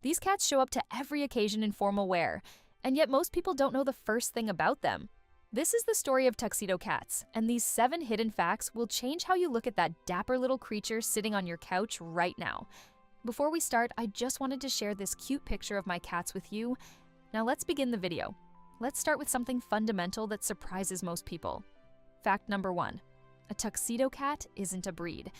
These cats show up to every occasion in formal wear, and yet most people don't know the first thing about them. This is the story of tuxedo cats, and these 7 hidden facts will change how you look at that dapper little creature sitting on your couch right now. Before we start, I just wanted to share this cute picture of my cats with you. Now let's begin the video. Let's start with something fundamental that surprises most people. Fact number 1. A tuxedo cat isn't a breed.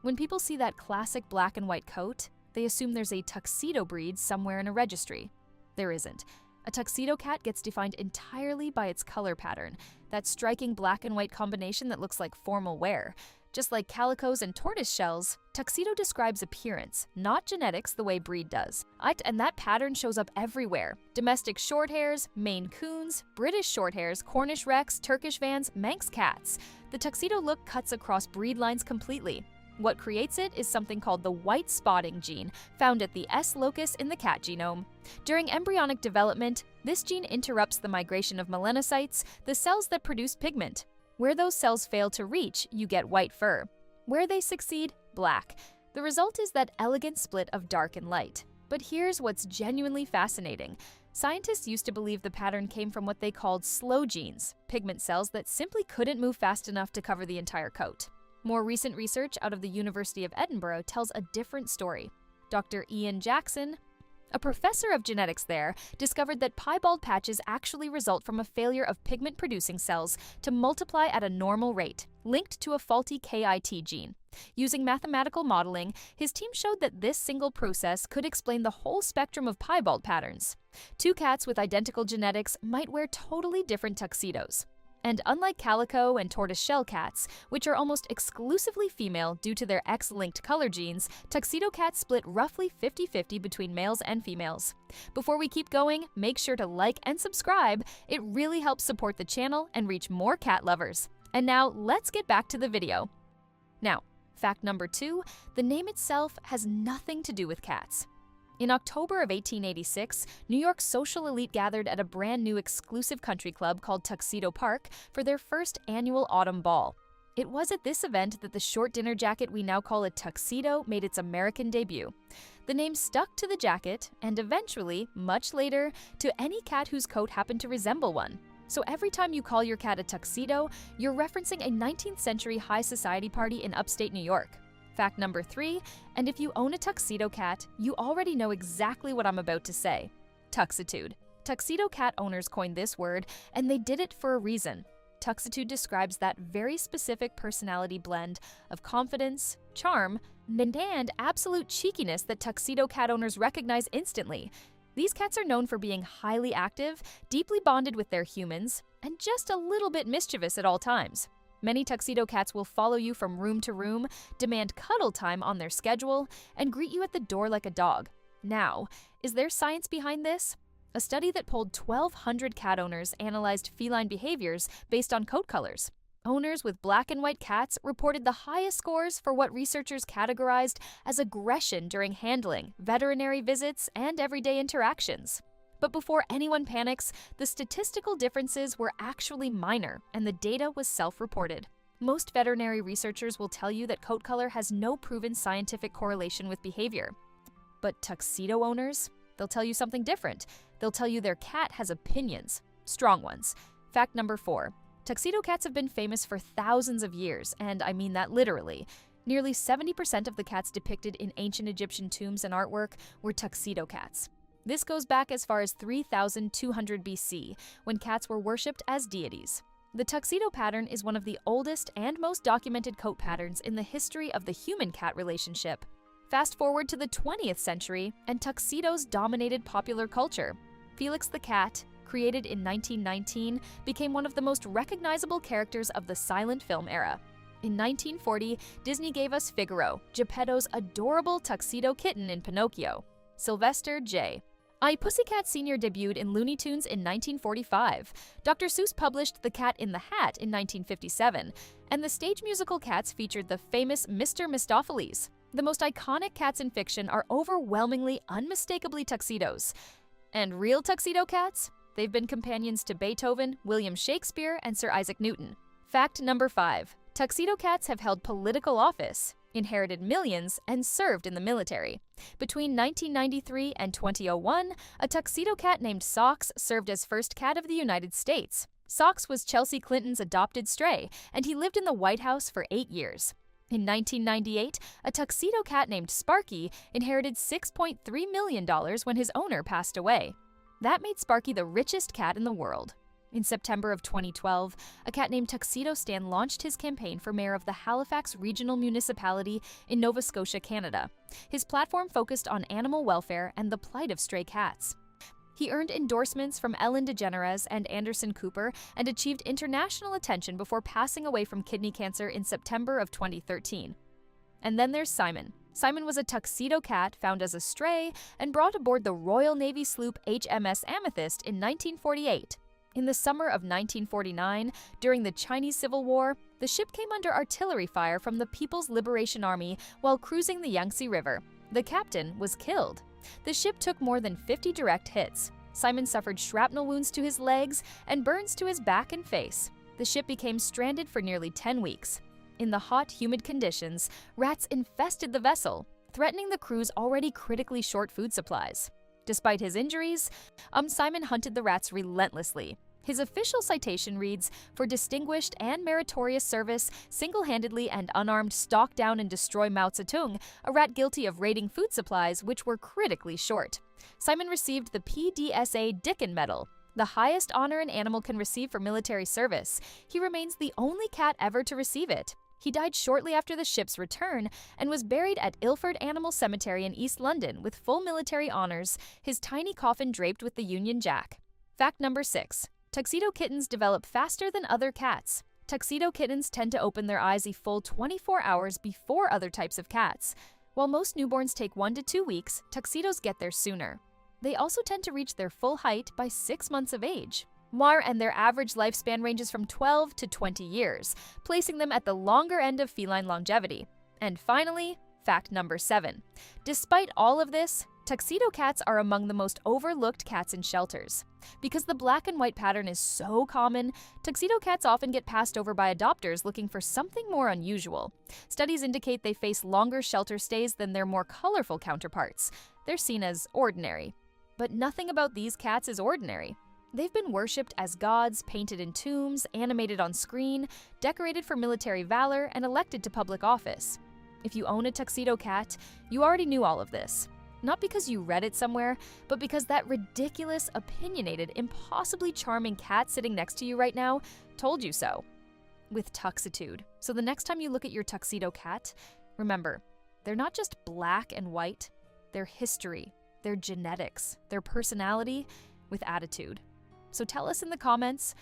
When people see that classic black and white coat, they assume there's a tuxedo breed somewhere in a registry. There isn't. A tuxedo cat gets defined entirely by its color pattern, that striking black and white combination that looks like formal wear. Just like calicos and tortoise shells, tuxedo describes appearance, not genetics the way breed does. And that pattern shows up everywhere. Domestic shorthairs, Maine Coons, British shorthairs, Cornish Rex, Turkish Vans, Manx cats. The tuxedo look cuts across breed lines completely. What creates it is something called the white spotting gene, found at the S locus in the cat genome. During embryonic development, this gene interrupts the migration of melanocytes, the cells that produce pigment. Where those cells fail to reach, you get white fur. Where they succeed, black. The result is that elegant split of dark and light. But here's what's genuinely fascinating. Scientists used to believe the pattern came from what they called slow genes, pigment cells that simply couldn't move fast enough to cover the entire coat. More recent research out of the University of Edinburgh tells a different story. Dr. Ian Jackson, a professor of genetics there, discovered that piebald patches actually result from a failure of pigment-producing cells to multiply at a normal rate, linked to a faulty KIT gene. Using mathematical modeling, his team showed that this single process could explain the whole spectrum of piebald patterns. 2 cats with identical genetics might wear totally different tuxedos. And unlike calico and tortoiseshell cats, which are almost exclusively female due to their X-linked color genes, tuxedo cats split roughly 50-50 between males and females. Before we keep going, make sure to like and subscribe. It really helps support the channel and reach more cat lovers. And now, let's get back to the video. Now, fact number 2, the name itself has nothing to do with cats. In October of 1886, New York's social elite gathered at a brand new exclusive country club called Tuxedo Park for their first annual autumn ball. It was at this event that the short dinner jacket we now call a tuxedo made its American debut. The name stuck to the jacket and eventually, much later, to any cat whose coat happened to resemble one. So every time you call your cat a tuxedo, you're referencing a 19th century high society party in upstate New York. Fact number 3, and if you own a tuxedo cat, you already know exactly what I'm about to say. Tuxitude. Tuxedo cat owners coined this word, and they did it for a reason. Tuxitude describes that very specific personality blend of confidence, charm, and absolute cheekiness that tuxedo cat owners recognize instantly. These cats are known for being highly active, deeply bonded with their humans, and just a little bit mischievous at all times. Many tuxedo cats will follow you from room to room, demand cuddle time on their schedule, and greet you at the door like a dog. Now, is there science behind this? A study that polled 1,200 cat owners analyzed feline behaviors based on coat colors. Owners with black and white cats reported the highest scores for what researchers categorized as aggression during handling, veterinary visits, and everyday interactions. But before anyone panics, the statistical differences were actually minor, and the data was self-reported. Most veterinary researchers will tell you that coat color has no proven scientific correlation with behavior. But tuxedo owners? They'll tell you something different. They'll tell you their cat has opinions, strong ones. Fact number 4. Tuxedo cats have been famous for thousands of years, and I mean that literally. Nearly 70% of the cats depicted in ancient Egyptian tombs and artwork were tuxedo cats. This goes back as far as 3200 BC, when cats were worshipped as deities. The tuxedo pattern is one of the oldest and most documented coat patterns in the history of the human-cat relationship. Fast forward to the 20th century, and tuxedos dominated popular culture. Felix the cat, created in 1919, became one of the most recognizable characters of the silent film era. In 1940, Disney gave us Figaro, Geppetto's adorable tuxedo kitten in Pinocchio. Sylvester J. I, Pussycat Sr. debuted in Looney Tunes in 1945. Dr. Seuss published The Cat in the Hat in 1957, and the stage musical Cats featured the famous Mr. Mistopheles. The most iconic cats in fiction are overwhelmingly, unmistakably tuxedos. And real tuxedo cats? They've been companions to Beethoven, William Shakespeare, and Sir Isaac Newton. Fact number 5. Tuxedo cats have held political office. inherited millions, and served in the military. Between 1993 and 2001, a tuxedo cat named Socks served as first cat of the United States. Socks was Chelsea Clinton's adopted stray, and he lived in the White House for 8 years. In 1998, a tuxedo cat named Sparky inherited $6.3 million when his owner passed away. That made Sparky the richest cat in the world. In September of 2012, a cat named Tuxedo Stan launched his campaign for mayor of the Halifax Regional Municipality in Nova Scotia, Canada. His platform focused on animal welfare and the plight of stray cats. He earned endorsements from Ellen DeGeneres and Anderson Cooper and achieved international attention before passing away from kidney cancer in September of 2013. And then there's Simon. Simon was a tuxedo cat found as a stray and brought aboard the Royal Navy sloop HMS Amethyst in 1948. In the summer of 1949, during the Chinese Civil War, the ship came under artillery fire from the People's Liberation Army while cruising the Yangtze River. The captain was killed. The ship took more than 50 direct hits. Simon suffered shrapnel wounds to his legs and burns to his back and face. The ship became stranded for nearly 10 weeks. In the hot, humid conditions, rats infested the vessel, threatening the crew's already critically short food supplies. Despite his injuries, Simon hunted the rats relentlessly. His official citation reads, "For distinguished and meritorious service, single-handedly and unarmed stalk down and destroy Mao Zedong, a rat guilty of raiding food supplies which were critically short." Simon received the PDSA Deepen Medal, the highest honor an animal can receive for military service. He remains the only cat ever to receive it. He died shortly after the ship's return and was buried at Ilford Animal Cemetery in East London with full military honors, his tiny coffin draped with the Union Jack. Fact number 6. Tuxedo kittens develop faster than other cats. Tuxedo kittens tend to open their eyes a full 24 hours before other types of cats. While most newborns take 1 to 2 weeks, tuxedos get there sooner. They also tend to reach their full height by 6 months of age. And their average lifespan ranges from 12 to 20 years, placing them at the longer end of feline longevity. And finally, fact number 7. Despite all of this, tuxedo cats are among the most overlooked cats in shelters. Because the black and white pattern is so common, tuxedo cats often get passed over by adopters looking for something more unusual. Studies indicate they face longer shelter stays than their more colorful counterparts. They're seen as ordinary. But nothing about these cats is ordinary. They've been worshipped as gods, painted in tombs, animated on screen, decorated for military valor, and elected to public office. If you own a tuxedo cat, you already knew all of this. Not because you read it somewhere, but because that ridiculous, opinionated, impossibly charming cat sitting next to you right now told you so. With tuxitude. So the next time you look at your tuxedo cat, remember, they're not just black and white, they're history, their genetics, their personality with attitude. So tell us in the comments,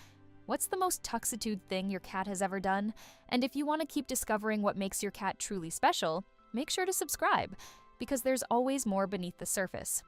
what's the most tuxitude thing your cat has ever done? And if you want to keep discovering what makes your cat truly special, make sure to subscribe, because there's always more beneath the surface.